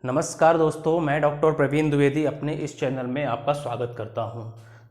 नमस्कार दोस्तों, मैं डॉक्टर प्रवीण द्विवेदी अपने इस चैनल में आपका स्वागत करता हूं।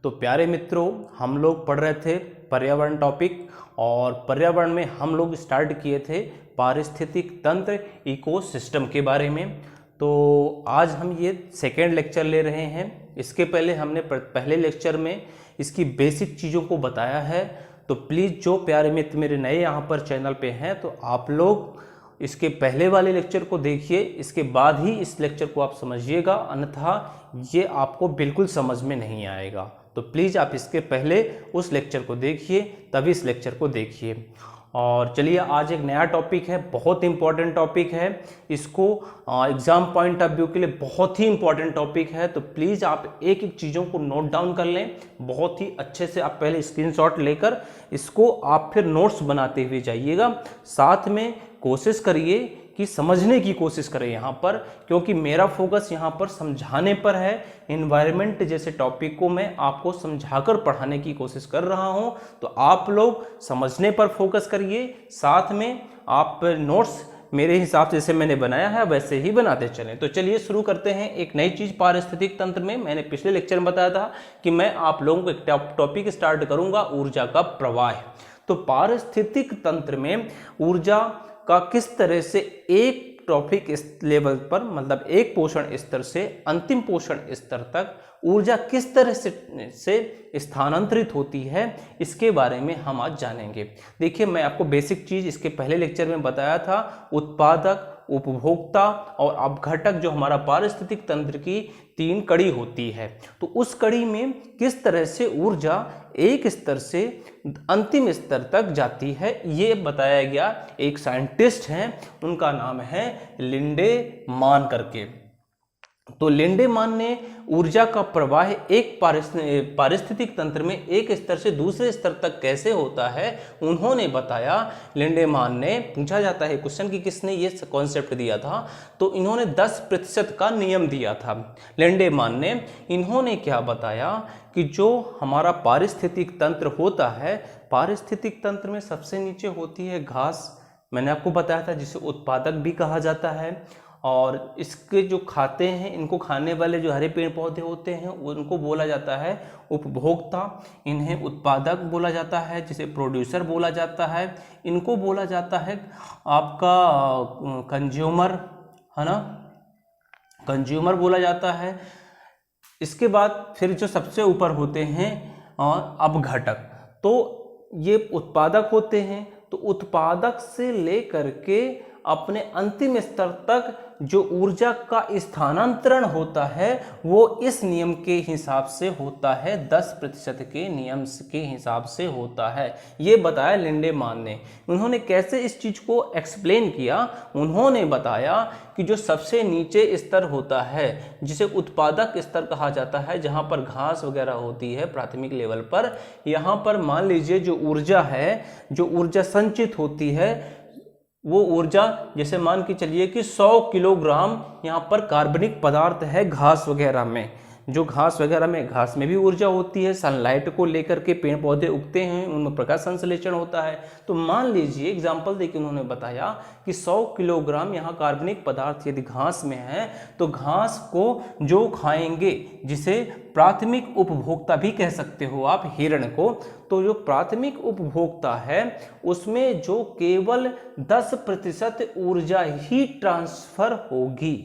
तो प्यारे मित्रों, हम लोग पढ़ रहे थे पर्यावरण टॉपिक और पर्यावरण में हम लोग स्टार्ट किए थे पारिस्थितिक तंत्र इकोसिस्टम के बारे में। तो आज हम ये सेकेंड लेक्चर ले रहे हैं। इसके पहले हमने पहले लेक्चर में इसकी बेसिक चीज़ों को बताया है। तो प्लीज़ जो प्यारे मित्र मेरे नए यहाँ पर चैनल पे हैं तो आप लोग इसके पहले वाले लेक्चर को देखिए, इसके बाद ही इस लेक्चर को आप समझिएगा, अन्यथा ये आपको बिल्कुल समझ में नहीं आएगा। तो प्लीज़ आप इसके पहले उस लेक्चर को देखिए, तभी इस लेक्चर को देखिए। और चलिए, आज एक नया टॉपिक है, बहुत इंपॉर्टेंट टॉपिक है। इसको एग्जाम पॉइंट ऑफ व्यू के लिए बहुत ही इंपॉर्टेंट टॉपिक है। तो प्लीज़ आप एक एक चीज़ों को नोट डाउन कर लें, बहुत ही अच्छे से। आप पहले स्क्रीनशॉट लेकर इसको आप फिर नोट्स बनाते हुए जाइएगा। साथ में कोशिश करिए कि समझने की कोशिश करें यहाँ पर, क्योंकि मेरा फोकस यहाँ पर समझाने पर है। इन्वायरमेंट जैसे टॉपिक को मैं आपको समझाकर पढ़ाने की कोशिश कर रहा हूँ। तो आप लोग समझने पर फोकस करिए, साथ में आप नोट्स मेरे हिसाब से जैसे मैंने बनाया है वैसे ही बनाते चलें। तो चलिए शुरू करते हैं एक नई चीज़ पारिस्थितिक तंत्र में। मैंने पिछले लेक्चर में बताया था कि मैं आप लोगों को एक टॉपिक स्टार्ट करूँगा, ऊर्जा का प्रवाह। तो पारिस्थितिक तंत्र में ऊर्जा का किस तरह से एक टॉपिक इस लेवल पर, मतलब एक पोषण स्तर से अंतिम पोषण स्तर तक ऊर्जा किस तरह से स्थानांतरित होती है, इसके बारे में हम आज जानेंगे। देखिए, मैं आपको बेसिक चीज इसके पहले लेक्चर में बताया था, उत्पादक, उपभोक्ता और अपघटक, जो हमारा पारिस्थितिक तंत्र की तीन कड़ी होती है। तो उस कड़ी में किस तरह से ऊर्जा एक स्तर से अंतिम स्तर तक जाती है, ये बताया गया। एक साइंटिस्ट हैं, उनका नाम है लिंडेमान करके। तो लिंडेमान ने ऊर्जा का प्रवाह एक पारिस्थितिक तंत्र में एक स्तर से दूसरे स्तर तक कैसे होता है, उन्होंने बताया। लिंडेमान ने, पूछा जाता है क्वेश्चन कि किसने ये कॉन्सेप्ट दिया था, तो इन्होंने 10% का नियम दिया था लिंडेमान ने। इन्होंने क्या बताया कि जो हमारा पारिस्थितिक तंत्र होता है, पारिस्थितिक तंत्र में सबसे नीचे होती है घास, मैंने आपको बताया था, जिसे उत्पादक भी कहा जाता है। और इसके जो खाते हैं, इनको खाने वाले जो हरे पेड़ पौधे होते हैं उनको बोला जाता है उपभोक्ता। इन्हें उत्पादक बोला जाता है, जिसे प्रोड्यूसर बोला जाता है। इनको बोला जाता है आपका कंज्यूमर, है ना, कंज्यूमर बोला जाता है। इसके बाद फिर जो सबसे ऊपर होते हैं अपघटक। तो ये उत्पादक होते हैं। तो उत्पादक से लेकर के अपने अंतिम स्तर तक जो ऊर्जा का स्थानांतरण होता है वो इस नियम के हिसाब से होता है, 10% के नियम के हिसाब से होता है। ये बताया लिंडेमान ने। उन्होंने कैसे इस चीज को एक्सप्लेन किया, उन्होंने बताया कि जो सबसे नीचे स्तर होता है, जिसे उत्पादक स्तर कहा जाता है, जहां पर घास वगैरह होती है प्राथमिक लेवल पर, यहां पर मान लीजिए जो ऊर्जा है, जो ऊर्जा संचित होती है, वो ऊर्जा जैसे मान के चलिए कि 100 किलोग्राम यहाँ पर कार्बनिक पदार्थ है घास वगैरह में। जो घास वगैरह में, घास में भी ऊर्जा होती है, सनलाइट को लेकर के पेड़ पौधे उगते हैं, उनमें प्रकाश संश्लेषण होता है। तो मान लीजिए एग्जाम्पल देकर उन्होंने बताया कि 100 किलोग्राम यहाँ कार्बनिक पदार्थ यदि घास में है, तो घास को जो खाएंगे, जिसे प्राथमिक उपभोक्ता भी कह सकते हो आप, हिरण को, तो जो प्राथमिक उपभोक्ता है उसमें जो केवल 10% ऊर्जा ही ट्रांसफर होगी।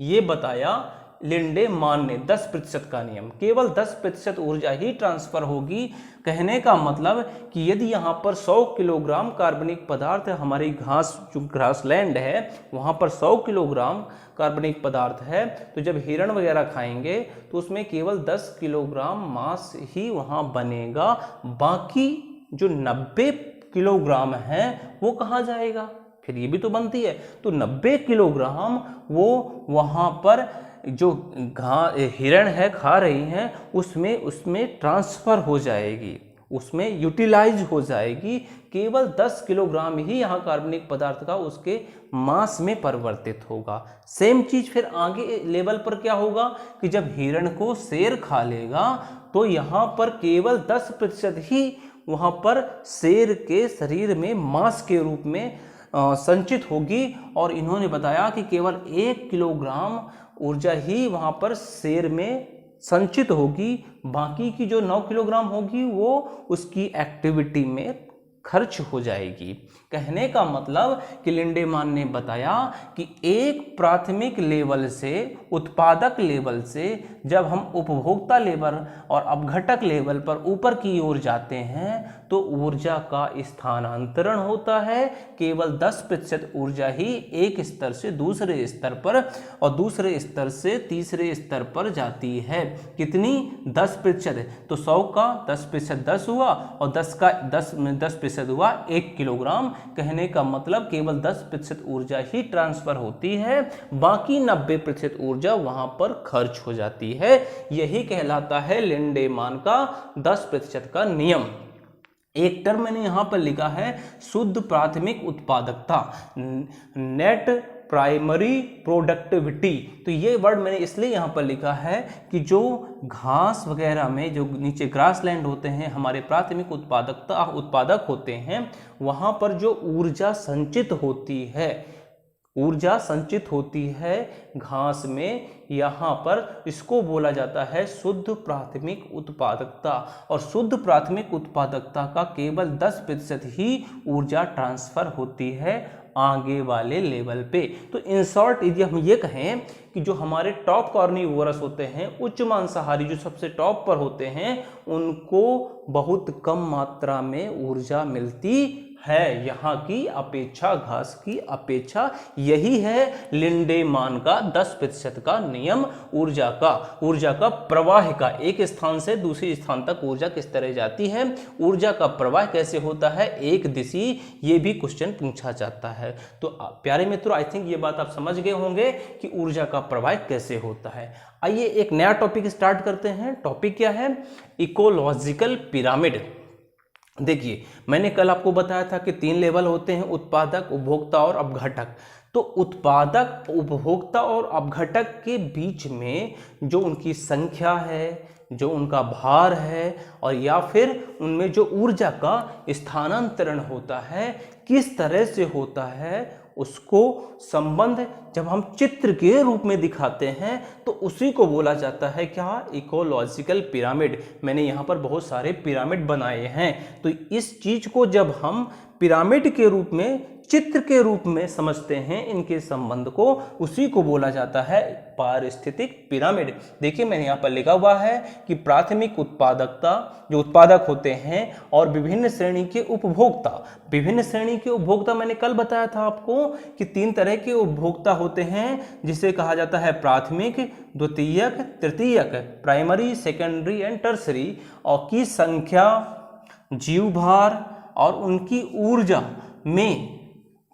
ये बताया लिंडेमान ने, 10% का नियम, केवल 10% ऊर्जा ही ट्रांसफर होगी। कहने का मतलब कि यदि यहाँ पर 100 किलोग्राम कार्बनिक पदार्थ हमारी घास, जो ग्रासलैंड है वहाँ पर 100 किलोग्राम कार्बनिक पदार्थ है, तो जब हिरण वगैरह खाएंगे तो उसमें केवल 10 किलोग्राम मांस ही वहाँ बनेगा। बाकी जो 90 किलोग्राम है वो कहाँ जाएगा? फिर ये भी तो बनती है। तो 90 किलोग्राम वो वहाँ पर जो हिरण है खा रही हैं उसमें ट्रांसफर हो जाएगी, उसमें यूटिलाइज हो जाएगी। केवल 10 किलोग्राम ही यहाँ कार्बनिक पदार्थ का उसके मांस में परिवर्तित होगा। सेम चीज फिर आगे लेवल पर क्या होगा कि जब हिरण को शेर खा लेगा तो यहाँ पर केवल 10% ही वहाँ पर शेर के शरीर में मांस के रूप में संचित होगी और इन्होंने बताया कि केवल 1 किलोग्राम ऊर्जा ही वहाँ पर शेर में संचित होगी, बाकी की जो 9 किलोग्राम होगी वो उसकी एक्टिविटी में खर्च हो जाएगी। कहने का मतलब कि लिंडेमान ने बताया कि एक प्राथमिक लेवल से, उत्पादक लेवल से जब हम उपभोक्ता लेवल और अपघटक लेवल पर ऊपर की ओर जाते हैं तो ऊर्जा का स्थानांतरण होता है। केवल 10% ऊर्जा ही एक स्तर से दूसरे स्तर पर और दूसरे स्तर से तीसरे स्तर पर जाती है। कितनी? 10%। तो 100 का 10% 10 हुआ और 10 का 10% हुआ 1 किलोग्राम। कहने का मतलब केवल 10% ऊर्जा ही ट्रांसफर होती है, बाकी 90% ऊर्जा वहां पर खर्च हो जाती है। यही कहलाता है लिंडेमान का 10% का नियम। एक टर्म मैंने यहां पर लिखा है शुद्ध प्राथमिक उत्पादकता, नेट प्राइमरी प्रोडक्टिविटी। तो ये वर्ड मैंने इसलिए यहाँ पर लिखा है कि जो घास वगैरह में जो नीचे ग्रास लैंड होते हैं, हमारे प्राथमिक उत्पादक होते हैं, वहाँ पर जो ऊर्जा संचित होती है, ऊर्जा संचित होती है घास में, यहाँ पर इसको बोला जाता है शुद्ध प्राथमिक उत्पादकता। और शुद्ध प्राथमिक उत्पादकता का केवल 10% ही ऊर्जा ट्रांसफर होती है आगे वाले लेवल पे। तो इन शॉर्ट यदि हम ये कहें कि जो हमारे टॉप कार्निवोरस होते हैं, उच्च मांसाहारी जो सबसे टॉप पर होते हैं, उनको बहुत कम मात्रा में ऊर्जा मिलती है यहाँ की अपेक्षा, घास की अपेक्षा। यही है लिंडेमान का 10% का नियम ऊर्जा का प्रवाह का। एक स्थान से दूसरे स्थान तक ऊर्जा किस तरह जाती है, ऊर्जा का प्रवाह कैसे होता है, एक दिशी, ये भी क्वेश्चन पूछा जाता है। तो प्यारे मित्रों, आई थिंक ये बात आप समझ गए होंगे कि ऊर्जा का प्रवाह कैसे होता है। आइए एक नया टॉपिक स्टार्ट करते हैं। टॉपिक क्या है? Ecological pyramid. देखिए, मैंने कल आपको बताया था कि 3 लेवल होते हैं, उत्पादक, उपभोक्ता और अपघटक। तो उत्पादक, उपभोक्ता और अपघटक के बीच में जो उनकी संख्या है, जो उनका भार है, और या फिर उनमें जो ऊर्जा का स्थानांतरण होता है, किस तरह से होता है, उसको संबंध जब हम चित्र के रूप में दिखाते हैं तो उसी को बोला जाता है क्या? Ecological pyramid. मैंने यहाँ पर बहुत सारे पिरामिड बनाए हैं। तो इस चीज को जब हम पिरामिड के रूप में, चित्र के रूप में समझते हैं, इनके संबंध को, उसी को बोला जाता है पारिस्थितिक पिरामिड। देखिए, मैंने यहाँ पर लिखा हुआ है कि प्राथमिक उत्पादकता, जो उत्पादक होते हैं, और विभिन्न श्रेणी के उपभोक्ता। विभिन्न श्रेणी के उपभोक्ता मैंने कल बताया था आपको कि 3 तरह के उपभोक्ता होते हैं, जिसे कहा जाता है प्राथमिक, द्वितीयक, तृतीयक, प्राइमरी, सेकेंडरी एंड टर्सरी, और की संख्या, जीवभार और उनकी ऊर्जा में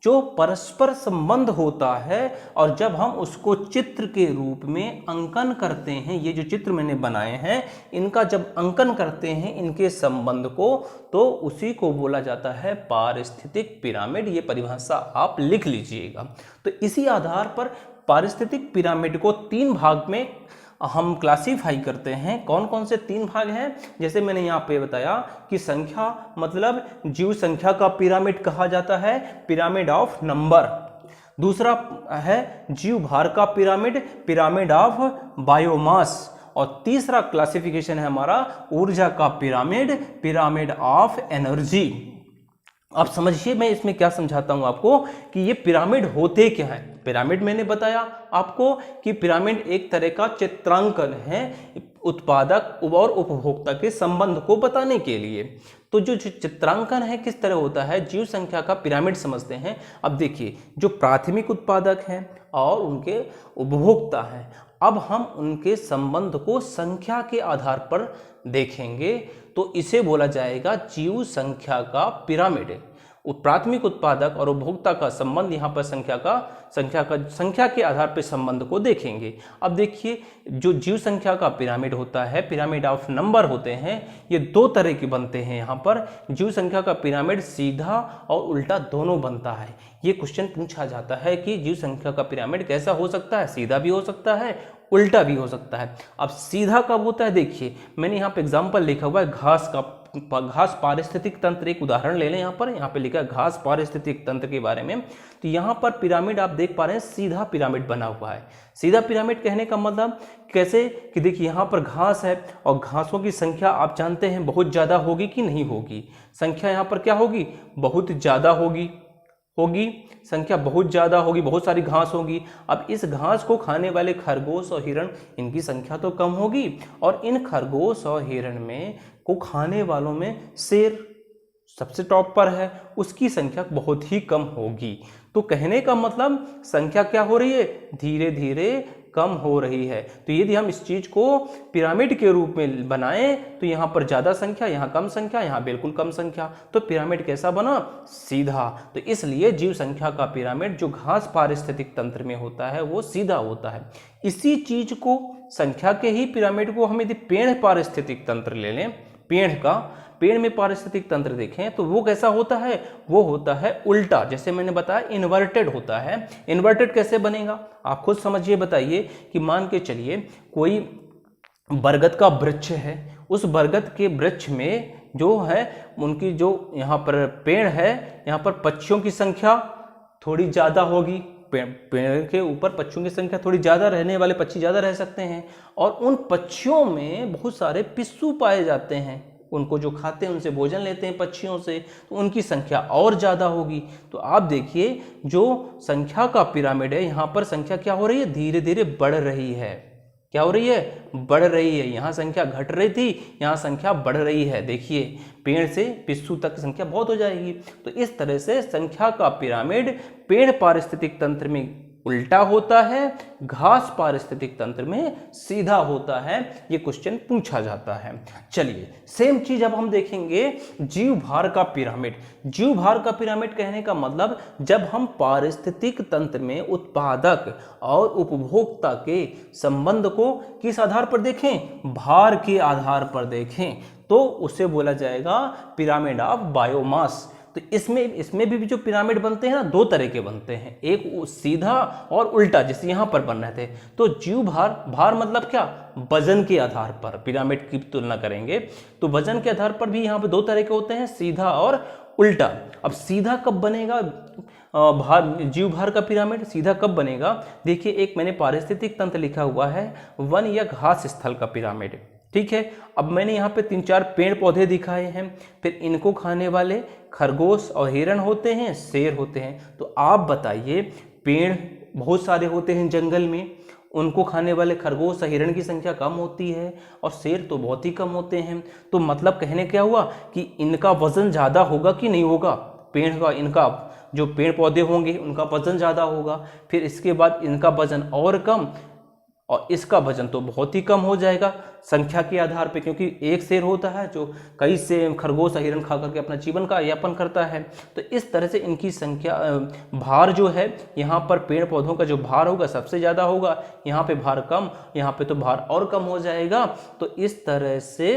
जो परस्पर संबंध होता है, और जब हम उसको चित्र के रूप में अंकन करते हैं, ये जो चित्र मैंने बनाए हैं, इनका जब अंकन करते हैं, इनके संबंध को, तो उसी को बोला जाता है पारिस्थितिक पिरामिड। ये परिभाषा आप लिख लीजिएगा। तो इसी आधार पर पारिस्थितिक पिरामिड को 3 भाग में हम क्लासीफाई करते हैं। कौन कौन से 3 भाग हैं? जैसे मैंने यहाँ पे बताया कि संख्या, मतलब जीव संख्या का पिरामिड कहा जाता है, पिरामिड ऑफ नंबर। दूसरा है जीव भार का पिरामिड, पिरामिड ऑफ बायोमास। और तीसरा क्लासिफिकेशन है हमारा ऊर्जा का पिरामिड, पिरामिड ऑफ एनर्जी। अब समझिए, मैं इसमें क्या समझाता हूं आपको कि ये पिरामिड होते क्या है। पिरामिड मैंने बताया आपको कि पिरामिड एक तरह का चित्रांकन है उत्पादक और उपभोक्ता के संबंध को बताने के लिए। तो जो चित्रांकन है किस तरह होता है, जीव संख्या का पिरामिड समझते हैं। अब देखिए, जो प्राथमिक उत्पादक हैं और उनके उपभोक्ता हैं, अब हम उनके संबंध को संख्या के आधार पर देखेंगे, तो इसे बोला जाएगा जीव संख्या का पिरामिड। प्राथमिक उत्पादक और उपभोक्ता का संबंध, यहाँ पर संख्या के आधार पर संबंध को देखेंगे। अब देखिए, जो जीव संख्या का पिरामिड होता है, पिरामिड ऑफ नंबर होते हैं, ये 2 तरह के बनते हैं। यहाँ पर जीव संख्या का पिरामिड सीधा और उल्टा दोनों बनता है। ये क्वेश्चन पूछा जाता है कि जीव संख्या का पिरामिड कैसा हो सकता है, सीधा भी हो सकता है, उल्टा भी हो सकता है। अब सीधा कब होता है? देखिए, मैंने यहाँ पे एग्जांपल लिखा हुआ है घास का घास पारिस्थितिक तंत्र एक उदाहरण ले लें। यहाँ पे लिखा है घास पारिस्थितिक तंत्र के बारे में। तो यहाँ पर पिरामिड आप देख पा रहे हैं, सीधा पिरामिड बना हुआ है। सीधा पिरामिड कहने का मतलब कैसे कि देखिए यहाँ पर घास है और घासों की संख्या आप जानते हैं बहुत ज़्यादा होगी कि नहीं होगी। संख्या यहाँ पर क्या होगी, बहुत ज़्यादा होगी संख्या बहुत ज़्यादा होगी, बहुत सारी घास होगी। अब इस घास को खाने वाले खरगोश और हिरण, इनकी संख्या तो कम होगी, और इन खरगोश और हिरण में को खाने वालों में शेर सबसे टॉप पर है, उसकी संख्या बहुत ही कम होगी। तो कहने का मतलब संख्या क्या हो रही है, धीरे धीरे कम हो रही है। तो यदि हम इस चीज को पिरामिड के रूप में बनाएं तो यहाँ पर ज्यादा संख्या, यहाँ कम संख्या, यहाँ बिल्कुल कम संख्या, तो पिरामिड कैसा बना, सीधा। तो इसलिए जीव संख्या का पिरामिड जो घास पारिस्थितिक तंत्र में होता है वो सीधा होता है। इसी चीज को, संख्या के ही पिरामिड को हम यदि पेड़ पारिस्थितिक तंत्र ले लें, पेड़ में पारिस्थितिक तंत्र देखें तो वो कैसा होता है, वो होता है उल्टा। जैसे मैंने बताया इन्वर्टेड होता है। इन्वर्टेड कैसे बनेगा आप खुद समझिए, बताइए कि मान के चलिए कोई बरगद का वृक्ष है, उस बरगद के वृक्ष में जो है उनकी जो यहाँ पर पेड़ है, यहाँ पर पक्षियों की संख्या थोड़ी ज़्यादा होगी। पेड़ के ऊपर पक्षियों की संख्या थोड़ी ज़्यादा, रहने वाले पक्षी ज़्यादा रह सकते हैं, और उन पक्षियों में बहुत सारे पिस्सू पाए जाते हैं, उनको जो खाते हैं उनसे भोजन लेते हैं पक्षियों से, तो उनकी संख्या और ज़्यादा होगी। तो आप देखिए जो संख्या का पिरामिड है, यहाँ पर संख्या क्या हो रही है, धीरे धीरे बढ़ रही है। क्या हो रही है, बढ़ रही है। यहाँ संख्या घट रही थी, यहाँ संख्या बढ़ रही है। देखिए पेड़ से पिस्सू तक संख्या बहुत हो जाएगी। तो इस तरह से संख्या का पिरामिड पेड़ पारिस्थितिक तंत्र में उल्टा होता है, घास पारिस्थितिक तंत्र में सीधा होता है। ये क्वेश्चन पूछा जाता है। चलिए सेम चीज अब हम देखेंगे जीव भार का पिरामिड। जीव भार का पिरामिड कहने का मतलब जब हम पारिस्थितिक तंत्र में उत्पादक और उपभोक्ता के संबंध को किस आधार पर देखें, भार के आधार पर देखें, तो उसे बोला जाएगा पिरामिड ऑफ बायोमास। तो इसमें भी जो पिरामिड बनते हैं ना, दो तरह के बनते हैं, एक सीधा और उल्टा, जैसे यहाँ पर बन रहे थे। तो जीव भार मतलब क्या, वजन के आधार पर पिरामिड की तुलना करेंगे तो वजन के आधार पर भी यहाँ पे दो तरह के होते हैं, सीधा और उल्टा। अब सीधा कब बनेगा जीव भार का पिरामिड, सीधा कब बनेगा, देखिए एक मैंने पारिस्थितिक तंत्र लिखा हुआ है, वन या घास स्थल का पिरामिड। ठीक है, अब मैंने यहाँ पे 3-4 पेड़ पौधे दिखाए हैं, फिर इनको खाने वाले खरगोश और हिरण होते हैं, शेर होते हैं। तो आप बताइए, पेड़ बहुत सारे होते हैं जंगल में, उनको खाने वाले खरगोश और हिरण की संख्या कम होती है और शेर तो बहुत ही कम होते हैं। तो मतलब कहने क्या हुआ कि इनका वजन ज़्यादा होगा कि नहीं होगा, पेड़ का, इनका जो पेड़ पौधे होंगे उनका वजन ज़्यादा होगा, फिर इसके बाद इनका वजन और कम और इसका वजन तो बहुत ही कम हो जाएगा संख्या के आधार पे, क्योंकि एक शेर होता है जो कई से खरगोश हिरण खा करके अपना जीवन का यापन करता है। तो इस तरह से इनकी संख्या, भार जो है यहाँ पर पेड़ पौधों का जो भार होगा सबसे ज़्यादा होगा, यहाँ पे भार कम, यहाँ पे तो भार और कम हो जाएगा। तो इस तरह से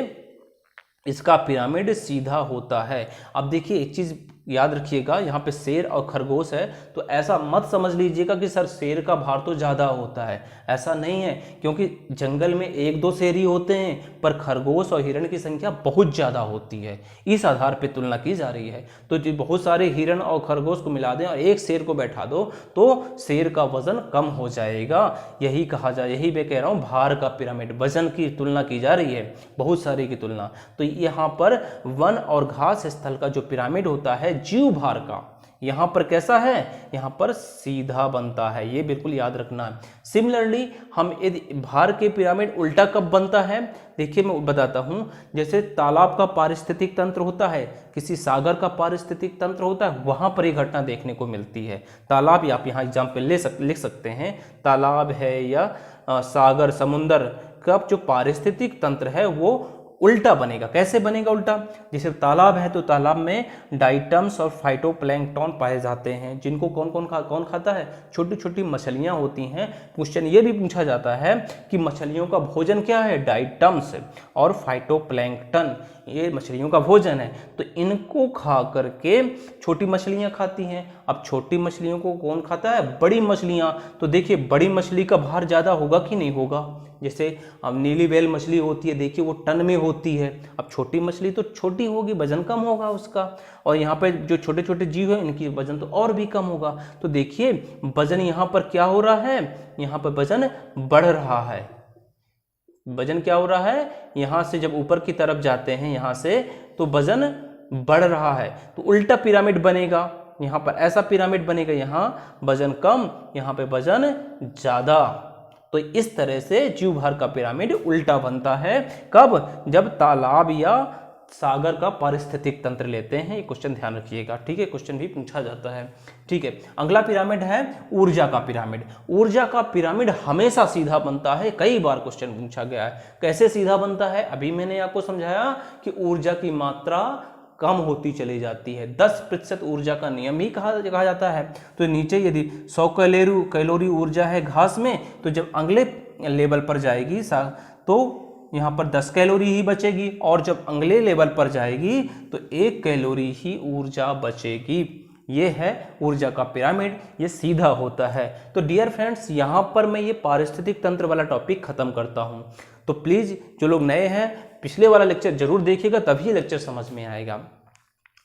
इसका पिरामिड सीधा होता है। अब देखिए एक चीज़ याद रखिएगा, यहाँ पे शेर और खरगोश है, तो ऐसा मत समझ लीजिएगा कि सर शेर का भार तो ज़्यादा होता है, ऐसा नहीं है, क्योंकि जंगल में 1-2 शेर ही होते हैं, पर खरगोश और हिरण की संख्या बहुत ज़्यादा होती है, इस आधार पे तुलना की जा रही है। तो जो बहुत सारे हिरण और खरगोश को मिला दें और एक शेर को बैठा दो तो शेर का वजन कम हो जाएगा। यही कहा जाए, यही मैं कह रहा हूँ, भार का पिरामिड, वजन की तुलना की जा रही है, बहुत सारे की तुलना। तो यहाँ पर वन और घास स्थल का जो पिरामिड होता है जीव भार का, यहां पर कैसा है, यहां पर सीधा बनता है, ये बिल्कुल याद रखना है। सिमिलरली हम यदि भार के पिरामिड उल्टा कब बनता है, देखिए मैं बताता हूं। जैसे तालाब का पारिस्थितिक तंत्र होता है, किसी सागर का पारिस्थितिक तंत्र होता है, वहां पर ये घटना देखने को मिलती है। तालाब आप यहाँ एग्जाम्पल लिख सकते हैं, तालाब है या सागर समुंदर का जो पारिस्थितिक तंत्र है वो उल्टा बनेगा। कैसे बनेगा उल्टा, जैसे तालाब है तो तालाब में डाइटम्स और फाइटोप्लैंक्टन पाए जाते हैं, जिनको कौन खाता है, छोटी छोटी मछलियां होती हैं। क्वेश्चन ये भी पूछा जाता है कि मछलियों का भोजन क्या है, डाइटम्स और फाइटोप्लैंक्टन, ये मछलियों का भोजन है, तो इनको खा करके छोटी मछलियां खाती हैं। अब छोटी मछलियों को कौन खाता है? बड़ी मछलियां। तो देखिए बड़ी मछली का भार ज़्यादा होगा कि नहीं होगा? जैसे अब नीली व्हेल मछली होती है, देखिए वो टन में होती है। अब छोटी मछली तो छोटी होगी, वजन कम होगा उसका। और यहाँ पे जो छोटे छोटे जीव है इनकी वजन तो और भी कम होगा। तो देखिए वजन यहाँ पर क्या हो रहा है? यहाँ पर वजन बढ़ रहा है। वजन क्या हो रहा है? यहाँ से जब ऊपर की तरफ जाते हैं यहाँ से, तो वजन बढ़ रहा है। तो उल्टा पिरामिड बनेगा, यहाँ पर ऐसा पिरामिड बनेगा, यहाँ वजन कम, यहाँ पे वजन ज्यादा। तो इस तरह से जीव भार का पिरामिड उल्टा बनता है। कब? जब तालाब या सागर का पारिस्थितिक तंत्र लेते हैं। ये क्वेश्चन ध्यान रखिएगा, ठीक है, क्वेश्चन भी पूछा जाता है। ठीक है, अगला पिरामिड है ऊर्जा का पिरामिड। ऊर्जा का पिरामिड हमेशा सीधा बनता है, कई बार क्वेश्चन पूछा गया है। कैसे सीधा बनता है? अभी मैंने आपको समझाया कि ऊर्जा की मात्रा कम होती चली जाती है। 10% ऊर्जा का नियम ही कहा जाता है। तो नीचे यदि 100 कैलोरी ऊर्जा है घास में, तो जब अगले लेवल पर जाएगी तो यहाँ पर 10 कैलोरी ही बचेगी, और जब अगले लेवल पर जाएगी तो 1 कैलोरी ही ऊर्जा बचेगी। ये है ऊर्जा का पिरामिड, ये सीधा होता है। तो डियर फ्रेंड्स, यहाँ पर मैं ये पारिस्थितिक तंत्र वाला टॉपिक खत्म करता हूँ। तो प्लीज जो लोग नए हैं पिछले वाला लेक्चर जरूर देखिएगा, तभी लेक्चर समझ में आएगा।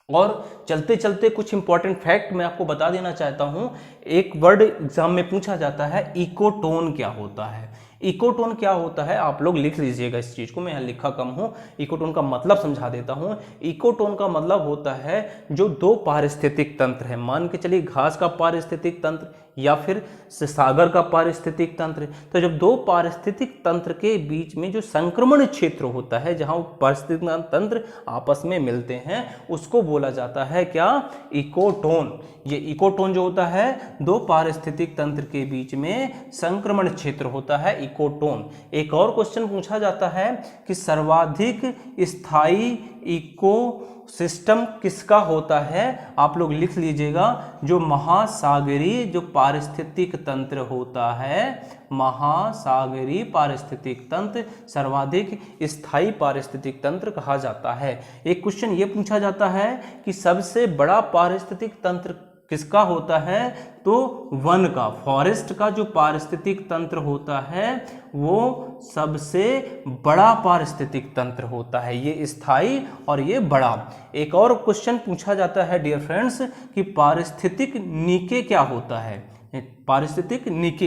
और चलते चलते कुछ इंपॉर्टेंट फैक्ट मैं आपको बता देना चाहता हूं। एक वर्ड एग्जाम में पूछा जाता है, इकोटोन क्या होता है? इकोटोन क्या होता है आप लोग लिख लीजिएगा इस चीज को, मैं यहाँ लिखा कम हूं। इकोटोन का मतलब समझा देता हूं। इकोटोन का मतलब होता है जो दो पारिस्थितिक तंत्र है, मान के चलिए घास का पारिस्थितिक तंत्र या फिर सागर का पारिस्थितिक तंत्र। तो जब दो पारिस्थितिक तंत्र के बीच में जो संक्रमण क्षेत्र होता है, जहां पारिस्थितिक तंत्र आपस में मिलते हैं, उसको बोला जाता है क्या? इकोटोन। ये इकोटोन जो होता है, दो पारिस्थितिक तंत्र के बीच में संक्रमण क्षेत्र होता है, इकोटोन। एक और क्वेश्चन पूछा जाता है कि सर्वाधिक स्थायी इकोसिस्टम किसका होता है? आप लोग लिख लीजिएगा, जो महासागरीय जो पारिस्थितिक तंत्र होता है, महासागरीय पारिस्थितिक तंत्र सर्वाधिक स्थायी पारिस्थितिक तंत्र कहा जाता है। एक क्वेश्चन ये पूछा जाता है कि सबसे बड़ा पारिस्थितिक तंत्र किसका होता है? तो वन का, फॉरेस्ट का जो पारिस्थितिक तंत्र होता है वो सबसे बड़ा पारिस्थितिक तंत्र होता है, ये स्थायी और ये बड़ा। एक और क्वेश्चन पूछा जाता है डियर फ्रेंड्स कि पारिस्थितिक नीके क्या होता है? पारिस्थितिक नीके,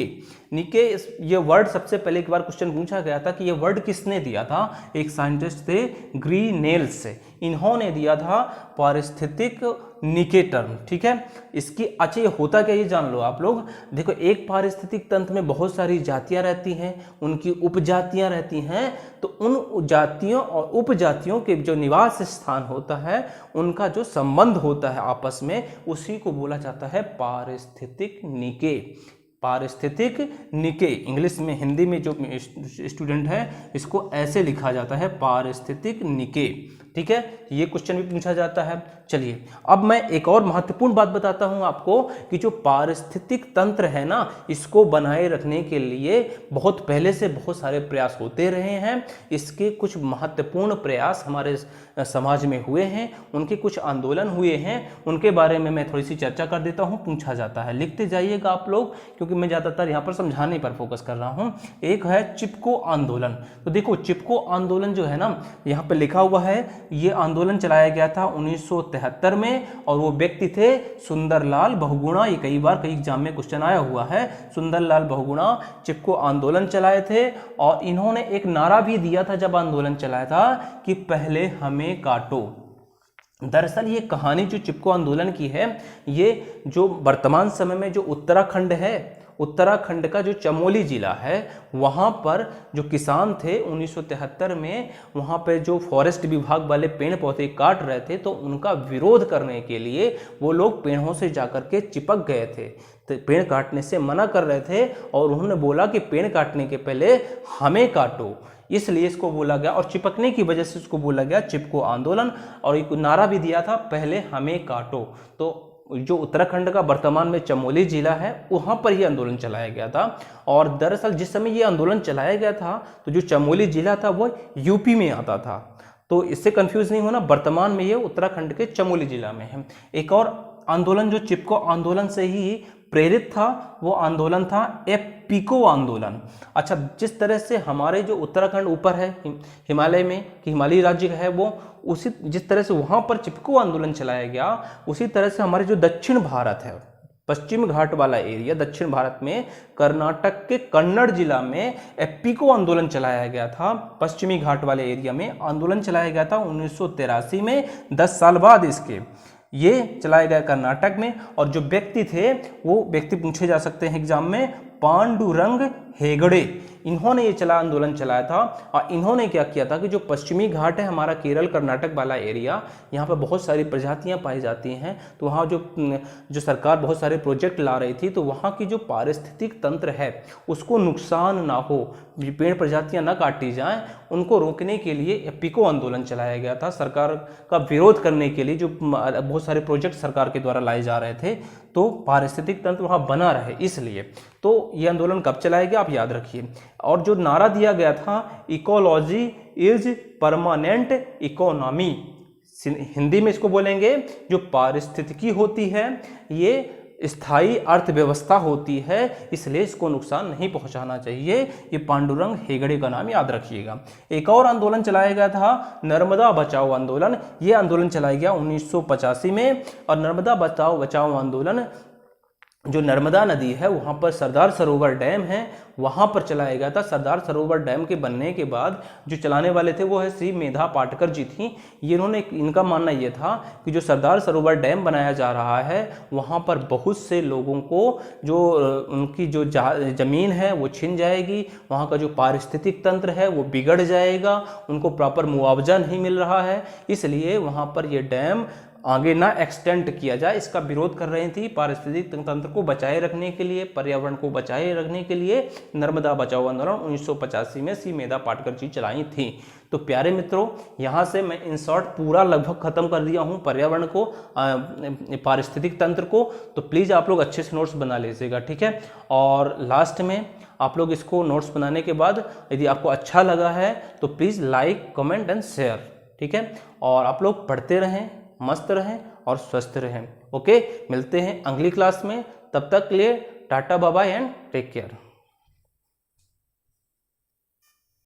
नीके ये वर्ड सबसे पहले एक बार क्वेश्चन पूछा गया था कि ये वर्ड किसने दिया था? एक साइंटिस्ट थे ग्रीनेल्स, इन्होंने दिया था पारिस्थितिक नीके टर्म। ठीक है, इसकी अच्छा ये होता क्या ये जान लो आप लोग। देखो, एक पारिस्थितिक तंत्र में बहुत सारी जातियां रहती हैं, उनकी उपजातियां रहती हैं। तो उन जातियों और उपजातियों के जो निवास स्थान होता है, उनका जो संबंध होता है आपस में, उसी को बोला जाता है पारिस्थितिक नीके। पारिस्थितिक नीके इंग्लिश में, हिंदी में जो स्टूडेंट है इसको ऐसे लिखा जाता है, पारिस्थितिक नीके। ठीक है, ये क्वेश्चन भी पूछा जाता है। चलिए अब मैं एक और महत्वपूर्ण बात बताता हूं आपको कि जो पारिस्थितिक तंत्र है ना, इसको बनाए रखने के लिए बहुत पहले से बहुत सारे प्रयास होते रहे हैं। इसके कुछ महत्वपूर्ण प्रयास हमारे समाज में हुए हैं, उनके कुछ आंदोलन हुए हैं, उनके बारे में मैं थोड़ी सी चर्चा कर देता हूं। पूछा जाता है, लिखते जाइएगा आप लोग, क्योंकि मैं ज़्यादातर यहाँ पर समझाने पर फोकस कर रहा हूँ। एक है चिपको आंदोलन। तो देखो, चिपको आंदोलन जो है ना, यहाँ पर लिखा हुआ है, ये आंदोलन चलाया गया था 1973 में, और वो व्यक्ति थे सुंदरलाल बहुगुणा। ये कई बार कई एग्जाम में क्वेश्चन आया हुआ है। सुंदरलाल बहुगुणा चिपको आंदोलन चलाए थे, और इन्होंने एक नारा भी दिया था जब आंदोलन चलाया था कि पहले हमें काटो। दरअसल ये कहानी जो चिपको आंदोलन की है, ये जो वर्तमान समय में जो उत्तराखंड है, उत्तराखंड का जो चमोली जिला है, वहाँ पर जो किसान थे 1973 में, वहाँ पे जो फॉरेस्ट विभाग वाले पेड़ पौधे काट रहे थे, तो उनका विरोध करने के लिए वो लोग पेड़ों से जाकर के चिपक गए थे। तो पेड़ काटने से मना कर रहे थे, और उन्होंने बोला कि पेड़ काटने के पहले हमें काटो, इसलिए इसको बोला गया, और चिपकने की वजह से इसको बोला गया चिपको आंदोलन। और एक नारा भी दिया था, पहले हमें काटो। तो जो उत्तराखंड का वर्तमान में चमोली जिला है, वहाँ पर ये आंदोलन चलाया गया था। और दरअसल जिस समय ये आंदोलन चलाया गया था, तो जो चमोली जिला था वो यूपी में आता था। तो इससे कंफ्यूज नहीं होना, वर्तमान में ये उत्तराखंड के चमोली जिला में है। एक और आंदोलन जो चिपको आंदोलन से ही प्रेरित था, वो आंदोलन था एपिको आंदोलन। अच्छा, जिस तरह से हमारे जो उत्तराखंड ऊपर है हिमालय में, कि हिमालयी राज्य है वो, उसी जिस तरह से वहाँ पर चिपको आंदोलन चलाया गया, उसी तरह से हमारे जो दक्षिण भारत है, पश्चिम घाट वाला एरिया, दक्षिण भारत में कर्नाटक के कन्नड़ जिला में एपिको आंदोलन चलाया गया था। पश्चिमी घाट वाले एरिया में आंदोलन चलाया गया था 1983 में, 10 साल बाद इसके ये चलाया गया कर्नाटक में। और जो व्यक्ति थे वो व्यक्ति पूछे जा सकते हैं एग्जाम में, पांडुरंग हेगड़े, इन्होंने ये आंदोलन चलाया था। और इन्होंने क्या किया था कि जो पश्चिमी घाट है हमारा केरल कर्नाटक वाला एरिया, यहाँ पर बहुत सारी प्रजातियाँ पाई जाती हैं, तो वहाँ जो सरकार बहुत सारे प्रोजेक्ट ला रही थी, तो वहाँ की जो पारिस्थितिक तंत्र है उसको नुकसान ना हो, पेड़ प्रजातियाँ ना काटी जाएं, उनको रोकने के लिए एपिको आंदोलन चलाया गया था। सरकार का विरोध करने के लिए जो बहुत सारे प्रोजेक्ट सरकार के द्वारा लाए जा रहे थे, तो पारिस्थितिक तंत्र वहाँ बना रहे, इसलिए तो ये आंदोलन कब चलाया गया आप याद रखिए। और जो नारा दिया गया था, ecology is permanent economy, Hindi में इसको बोलेंगे जो पारिस्थितिकी होती है ये स्थायी अर्थव्यवस्था होती है, इसलिए इसको नुकसान नहीं पहुंचाना चाहिए। ये पांडुरंग हेगड़े का नाम याद रखिएगा। एक और आंदोलन चलाया गया था नर्मदा बचाओ आंदोलन। ये आंदोलन चलाया गया 1985 में। और नर्मदा बचाओ आंदोलन जो नर्मदा नदी है वहाँ पर सरदार सरोवर डैम है, वहाँ पर चलाया गया था। सरदार सरोवर डैम के बनने के बाद जो चलाने वाले थे वो है श्री मेधा पाटकर जी थी। इनका मानना ये था कि जो सरदार सरोवर डैम बनाया जा रहा है वहाँ पर बहुत से लोगों को जो उनकी जो ज़मीन है वो छिन जाएगी, वहाँ का जो पारिस्थितिक तंत्र है वो बिगड़ जाएगा, उनको प्रॉपर मुआवजा नहीं मिल रहा है, इसलिए वहाँ पर ये डैम आगे ना एक्सटेंड किया जाए, इसका विरोध कर रही थी। पारिस्थितिक तंत्र को बचाए रखने के लिए, पर्यावरण को बचाए रखने के लिए नर्मदा बचाओ आंदोलन 1985 में श्री मेधा पाटकर जी चलाई थी। तो प्यारे मित्रों, यहाँ से मैं इन शॉर्ट पूरा लगभग खत्म कर दिया हूँ पर्यावरण को, पारिस्थितिक तंत्र को। तो प्लीज़ आप लोग अच्छे से नोट्स बना लीजिएगा, ठीक है। और लास्ट में आप लोग इसको नोट्स बनाने के बाद यदि आपको अच्छा लगा है तो please like, comment and share, ठीक है। और आप लोग पढ़ते रहें, मस्त रहें और स्वस्थ रहें। ओके, मिलते हैं अगली क्लास में, तब तक के लिए tata bye bye and take care.